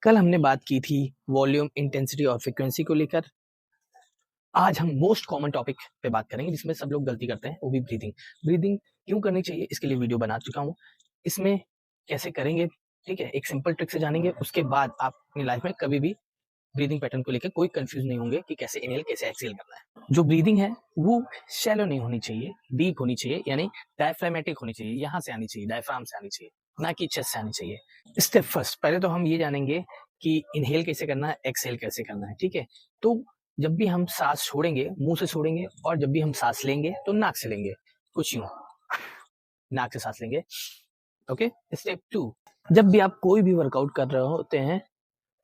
कल हमने बात की थी वॉल्यूम, इंटेंसिटी और फ्रीक्वेंसी को लेकर। आज हम मोस्ट कॉमन टॉपिक पे बात करेंगे जिसमें सब लोग गलती करते हैं, वो भी ब्रीदिंग। ब्रीदिंग क्यों करनी चाहिए इसके लिए वीडियो बना चुका हूँ। इसमें कैसे करेंगे, ठीक है, एक सिंपल ट्रिक से जानेंगे। उसके बाद आप अपनी लाइफ में कभी भी ब्रीदिंग पैटर्न को लेकर कोई कंफ्यूज नहीं होंगे कि कैसे इनहेल कैसे एक्सहेल करना है। जो ब्रीदिंग है वो शैलो नहीं होनी चाहिए, डीप होनी चाहिए, यानी डायफ्रामेटिक होनी चाहिए, यहाँ से आनी चाहिए, डायफ्राम से आनी चाहिए, ना कि चेस्ट से आनी चाहिए। स्टेप फर्स्ट, पहले तो हम ये जानेंगे कि इनहेल कैसे करना है, एक्सहेल कैसे करना है, ठीक है। तो जब भी हम सांस छोड़ेंगे मुंह से छोड़ेंगे, और जब भी हम सांस लेंगे तो नाक से लेंगे, कुछ यूं नाक से सांस लेंगे। ओके। स्टेप 2, जब भी आप कोई भी वर्कआउट कर रहे होते हैं,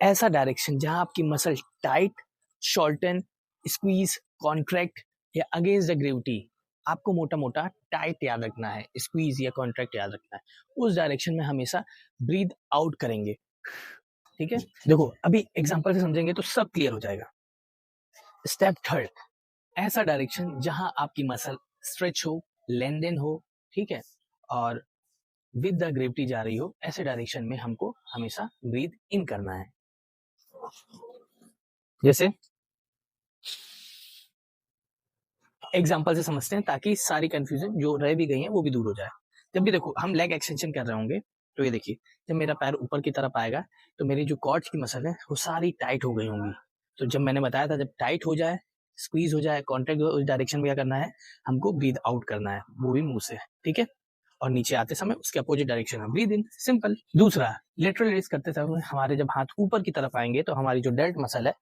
ऐसा डायरेक्शन जहां आपकी muscle tight, shorten, squeeze, contract या अगेंस्ट द ग्रेविटी, आपको मोटा मोटा टाइट याद रखना है, स्क्वीज या कॉन्ट्रैक्ट याद रखना है। उस डायरेक्शन में हमेशा ब्रीद आउट करेंगे, ठीक है। देखो अभी एग्जांपल से समझेंगे तो सब क्लियर हो जाएगा। स्टेप 3, ऐसा डायरेक्शन जहां आपकी मसल स्ट्रेच हो, लेंथन हो, ठीक है, और विद द ग्रेविटी जा रही हो, ऐसे डायरेक्शन में हमको हमेशा ब्रीद इन करना है। जैसे एग्जाम्पल से समझते हैं ताकि सारी कंफ्यूजन जो रह भी गई है वो भी दूर हो जाए। जब भी देखो हम लेग एक्सटेंशन कर रहे होंगे तो ये देखिए, जब मेरा पैर ऊपर की तरफ आएगा तो मेरी जो क्वाड्स की मसल है वो सारी टाइट हो गई होंगी। तो जब मैंने बताया था, जब टाइट हो जाए, स्क्वीज हो जाए, कॉन्ट्रैक्ट हो, उस डायरेक्शन में क्या करना है, हमको ब्रीद आउट करना है, वो भी मुंह से, ठीक है। और नीचे आते समय उसके अपोजिट डायरेक्शन में ब्रीद इन, सिंपल। दूसरा, लेटरल रेज करते समय हमारे जब हाथ ऊपर की तरफ आएंगे तो हमारी जो डेल्ट मसल है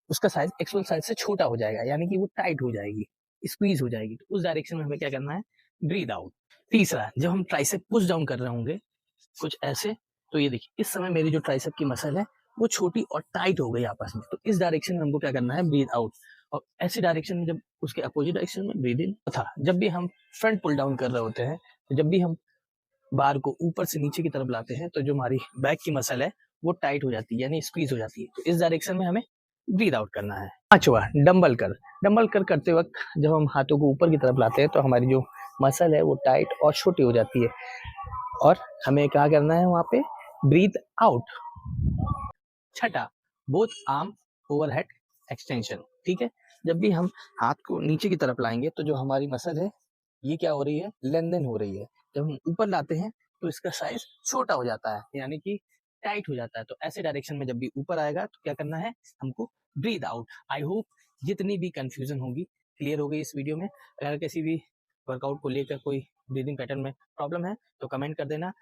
उसका साइज एक्चुअल साइज से छोटा हो जाएगा, यानी कि वो टाइट हो जाएगी, स्क्वीज हो जाएगी। तो उस डायरेक्शन में हमें क्या करना है, ब्रीद आउट। तीसरा, जब हम ट्राइसेप पुश डाउन कर रहे होंगे कुछ ऐसे, तो ये देखिए इस समय मेरी जो ट्राइसेप की मसल है वो छोटी और टाइट हो गई आपस में, तो इस डायरेक्शन में हमको क्या करना है, ब्रीद आउट। और ऐसे डायरेक्शन में जब उसके अपोजिट डायरेक्शन में ब्रीद इन था। जब भी हम फ्रंट पुल डाउन कर रहे होते हैं, तो जब भी हम बार को ऊपर से नीचे की तरफ लाते हैं तो जो हमारी बैक की मसल है वो टाइट हो जाती है, यानी स्क्वीज हो जाती है। तो इस डायरेक्शन में हमें ब्रीद आउट करना है। पांचवा, डंबल कर। डंबल कर करते वक्त जब हम हाथों को ऊपर की तरफ लाते हैं तो हमारी जो मसल है वो टाइट और छोटी हो जाती है, और हमें क्या करना है वहां पे, ब्रीद आउट। छठा, बोथ आर्म ओवरहेड एक्सटेंशन, ठीक है। जब भी हम हाथ को नीचे की तरफ लाएंगे तो जो हमारी मसल है ये क्या हो रही है, लेंथन हो रही है। जब हम ऊपर लाते हैं तो इसका साइज छोटा हो जाता है, यानी कि टाइट हो जाता है। तो ऐसे डायरेक्शन में जब भी ऊपर आएगा तो क्या करना है, हमको ब्रीद आउट। आई होप जितनी भी कंफ्यूजन होगी क्लियर हो गई इस वीडियो में। अगर किसी भी वर्कआउट को लेकर कोई ब्रीदिंग पैटर्न में प्रॉब्लम है तो कमेंट कर देना।